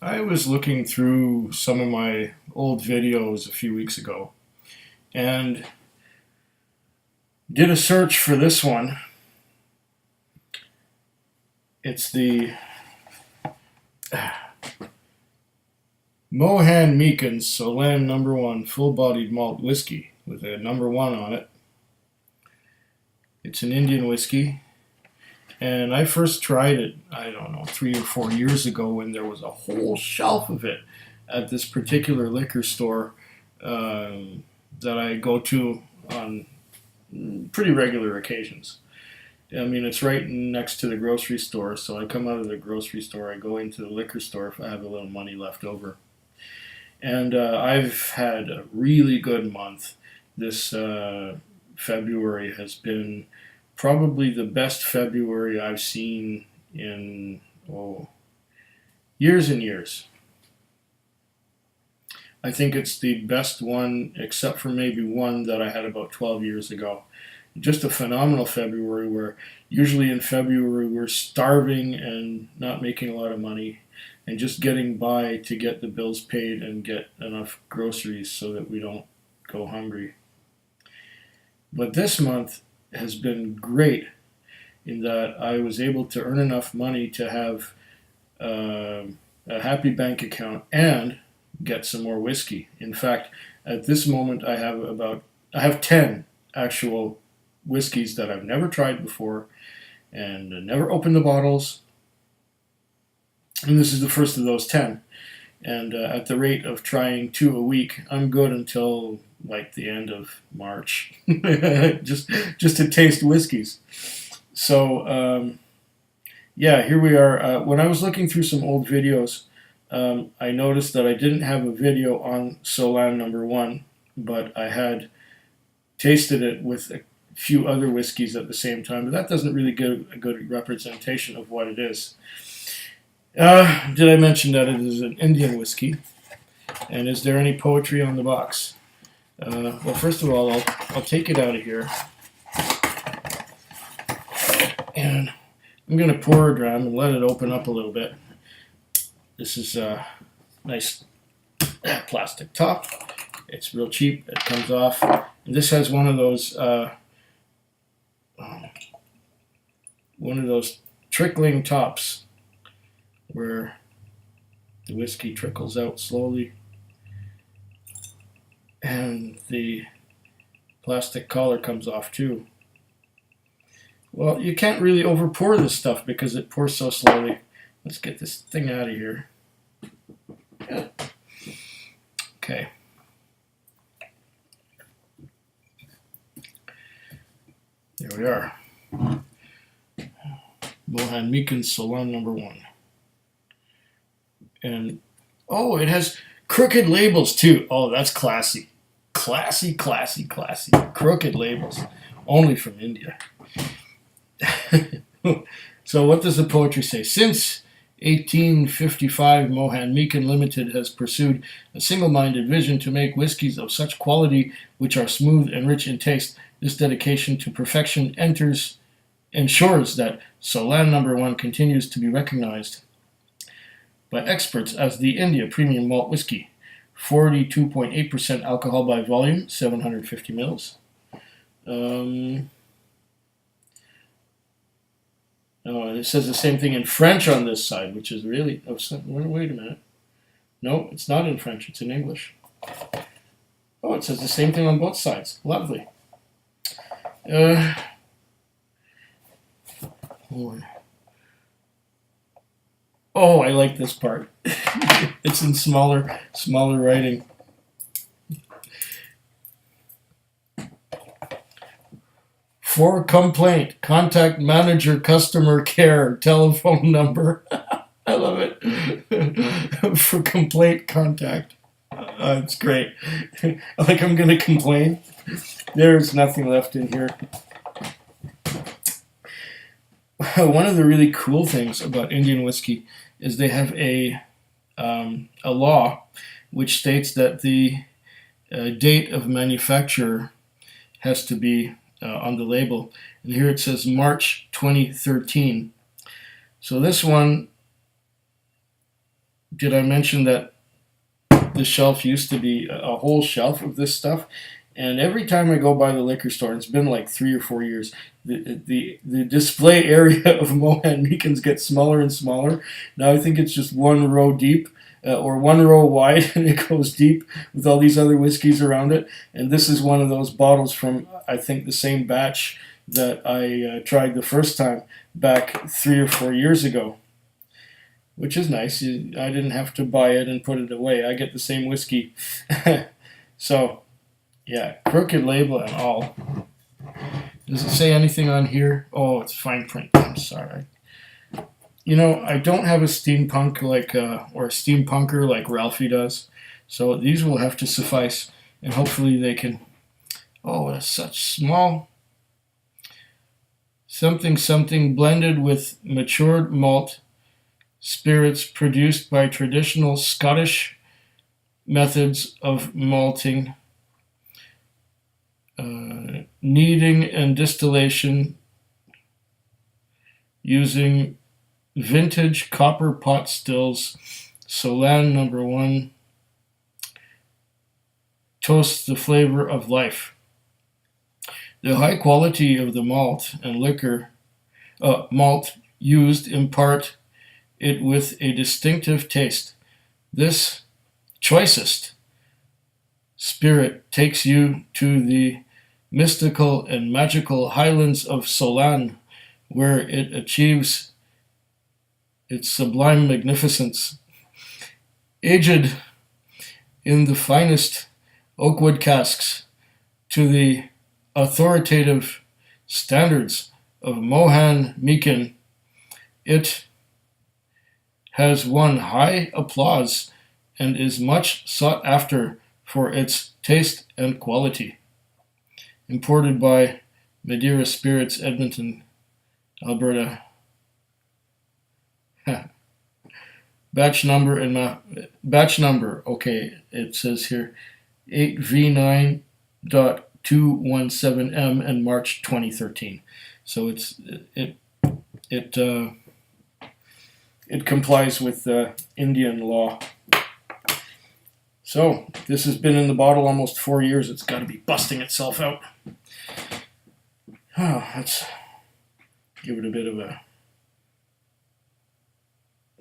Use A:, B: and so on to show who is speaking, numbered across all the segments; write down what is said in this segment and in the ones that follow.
A: I was looking through some of my old videos a few weeks ago and did a search for this one. It's the Mohan Meakin Solan #1 full-bodied malt whiskey with a #1 on it. It's an Indian whiskey, and I first tried it, I don't know, 3 or 4 years ago when there was a whole shelf of it at this particular liquor store that I go to on pretty regular occasions. I mean, it's right next to the grocery store, so I come out of the grocery store, I go into the liquor store if I have a little money left over. And I've had a really good month. This February has been probably the best February I've seen in, years and years. I think it's the best one, except for maybe one that I had about 12 years ago. Just a phenomenal February where usually in February we're starving and not making a lot of money and just getting by to get the bills paid and get enough groceries so that we don't go hungry. But this month has been great in that I was able to earn enough money to have a happy bank account and get some more whiskey. In fact, at this moment I have 10 actual whiskeys that I've never tried before and never opened the bottles. And this is the first of those 10. And at the rate of trying 2 a week, I'm good until like the end of March, just to taste whiskeys. So yeah, here we are. When I was looking through some old videos, I noticed that I didn't have a video on Solan #1, but I had tasted it with a few other whiskeys at the same time. But that doesn't really give a good representation of what it is. Did I mention that it is an Indian whiskey? And is there any poetry on the box? Well, first of all, I'll take it out of here. And I'm going to pour a dram and let it open up a little bit. This is a nice plastic top. It's real cheap. It comes off. And this has one of those trickling tops where the whiskey trickles out slowly, and the plastic collar comes off too. Well, you can't really over pour this stuff because it pours so slowly. Let's get this thing out of here. Yeah. Okay. There we are. Mohan Meakin Solan #1. And it has crooked labels too. Oh, that's classy. Classy, classy, classy. Crooked labels. Only from India. So what does the poetry say? Since 1855, Mohan Meakin Limited has pursued a single-minded vision to make whiskies of such quality which are smooth and rich in taste. This dedication to perfection ensures that Solan #1 continues to be recognized by experts as the India Premium Malt Whiskey. 42.8% alcohol by volume, 750 mils. It says the same thing in French on this side, which is really... wait a minute. No, it's not in French. It's in English. Oh, it says the same thing on both sides. Lovely. I like this part. It's in smaller writing. For complaint, contact manager customer care telephone number. I love it. For complaint, contact. It's great. Like I'm going to complain. There's nothing left in here. One of the really cool things about Indian whiskey is they have a law which states that the date of manufacture has to be on the label. And here it says March 2013. So this one did I mention that the shelf used to be a whole shelf of this stuff? And every time I go by the liquor store, and it's been like 3 or 4 years, the display area of Mohan Meakins gets smaller and smaller. Now I think it's just one row deep, or one row wide, and it goes deep with all these other whiskeys around it. And this is one of those bottles from, I think, the same batch that I tried the first time back 3 or 4 years ago, which is nice. I didn't have to buy it and put it away. I get the same whiskey. So, yeah, crooked label and all. Does it say anything on here? Oh, it's fine print. I'm sorry. You know, I don't have a steampunk or a steampunker like Ralphie does. So these will have to suffice. And hopefully they can... Oh, it's such small... Something blended with matured malt spirits produced by traditional Scottish methods of malting, kneading and distillation using vintage copper pot stills. Solan #1 toasts the flavor of life. The high quality of the malt and malt used impart it with a distinctive taste. This choicest spirit takes you to the mystical and magical highlands of Solan, where it achieves its sublime magnificence. Aged in the finest oakwood casks to the authoritative standards of Mohan Meakin, it has won high applause and is much sought after for its taste and quality. Imported by Madeira Spirits, Edmonton, Alberta. Batch number, okay, it says here 8V9.217M and March 2013. So it complies with Indian law. So this has been in the bottle almost 4 years. It's got to be busting itself out. Let's give it a bit of a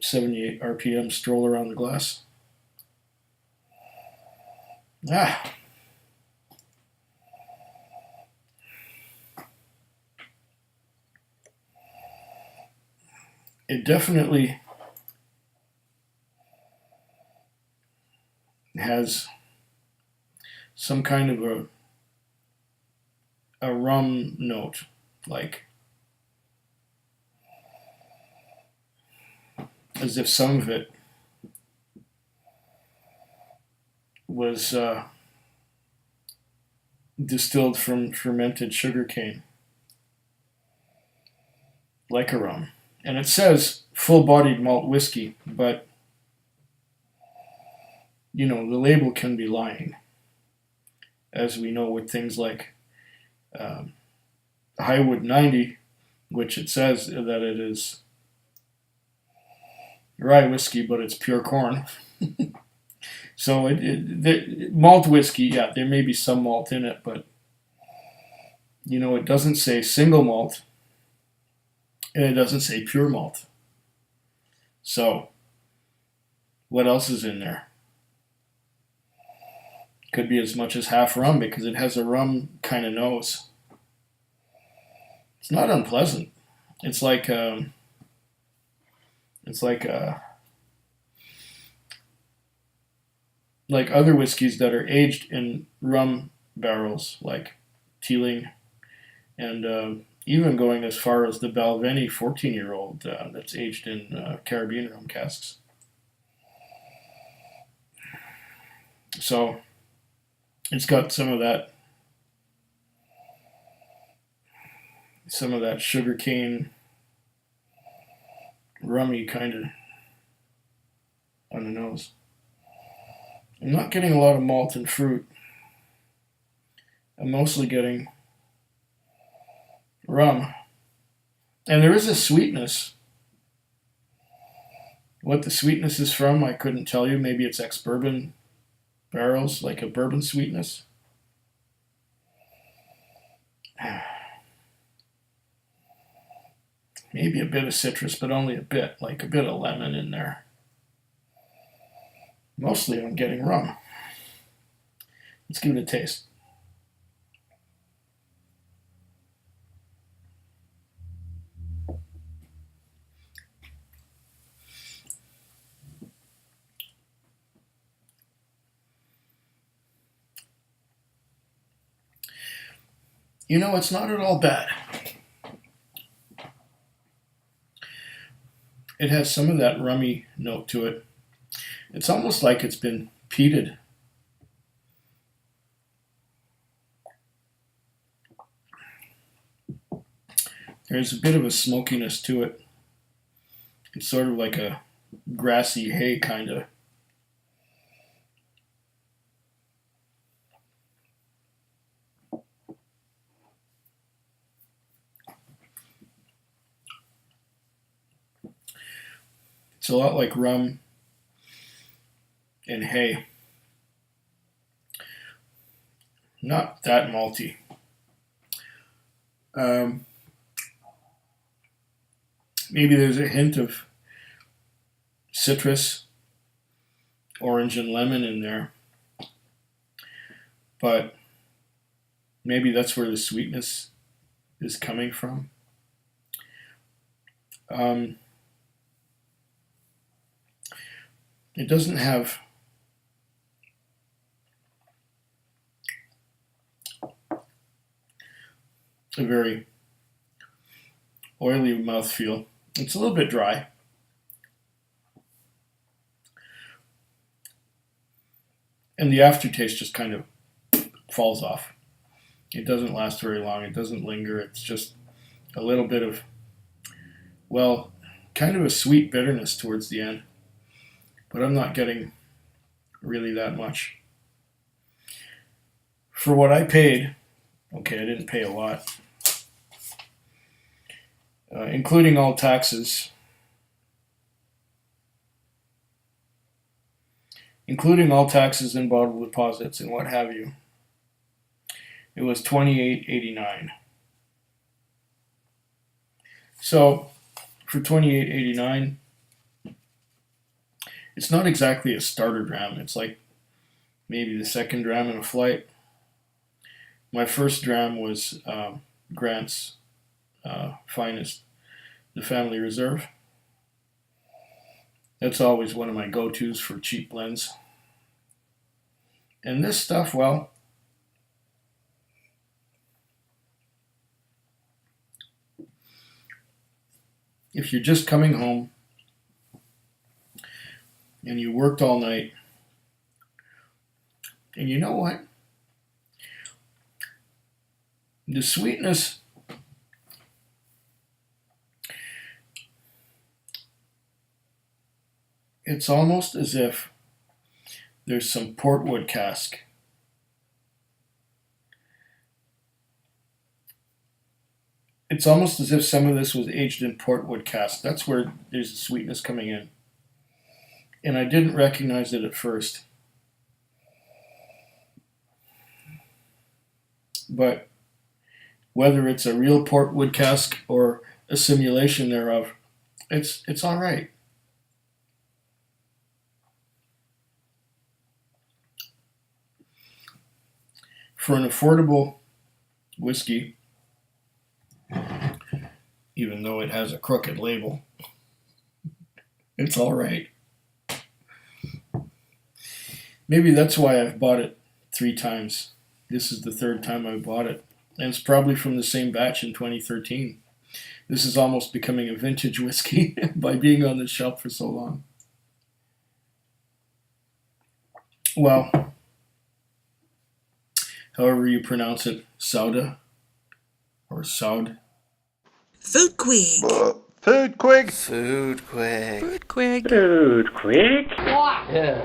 A: 78 RPM stroll around the glass. It definitely has some kind of a rum note, like as if some of it was distilled from fermented sugarcane, like a rum. And it says full-bodied malt whiskey, but you know, the label can be lying, as we know with things like Highwood 90, which it says that it is rye whiskey, but it's pure corn. So malt whiskey, yeah, there may be some malt in it, but you know, it doesn't say single malt, and it doesn't say pure malt. So what else is in there? Could be as much as half rum, because it has a rum kind of nose. It's not unpleasant. It's like other whiskeys that are aged in rum barrels, like Teeling, and even going as far as the Balvenie 14-year-old that's aged in Caribbean rum casks. So it's got some of that sugarcane, rummy kind of on the nose. I'm not getting a lot of malt and fruit. I'm mostly getting rum. And there is a sweetness What the sweetness is from, I couldn't tell you. Maybe it's ex-bourbon barrels, like a bourbon sweetness. Maybe a bit of citrus, but only a bit, like a bit of lemon in there. Mostly I'm getting rum. Let's give it a taste. You know, it's not at all bad. It has some of that rummy note to it. It's almost like it's been peated. There's a bit of a smokiness to it. It's sort of like a grassy hay kind of. It's a lot like rum and hay. Not that malty. Maybe there's a hint of citrus, orange and lemon in there. But maybe that's where the sweetness is coming from. It doesn't have a very oily mouthfeel. It's a little bit dry. And the aftertaste just kind of falls off. It doesn't last very long. It doesn't linger. It's just a little bit of, well, kind of a sweet bitterness towards the end. But I'm not getting really that much. For what I paid, okay, I didn't pay a lot, including all taxes, and bottle deposits and what have you, it was $28.89. So for $28.89, it's not exactly a starter dram. It's like maybe the second dram in a flight. My first dram was Grant's Finest, the Family Reserve. That's always one of my go-tos for cheap blends. And this stuff, well, if you're just coming home and you worked all night, and you know what? The sweetness, it's almost as if there's some portwood cask. It's almost as if some of this was aged in portwood cask. That's where there's the sweetness coming in. And I didn't recognize it at first. But whether it's a real portwood cask or a simulation thereof, it's all right. For an affordable whiskey, even though it has a crooked label, it's all right. Maybe that's why I've bought it 3 times. This is the 3rd time I bought it. And it's probably from the same batch in 2013. This is almost becoming a vintage whiskey by being on the shelf for so long. Well, however you pronounce it, Sauda or Saud.
B: Food Quig.
C: Food Quig.
B: Food Quig.
D: Food Quig.
E: Food Quig.
D: Yeah.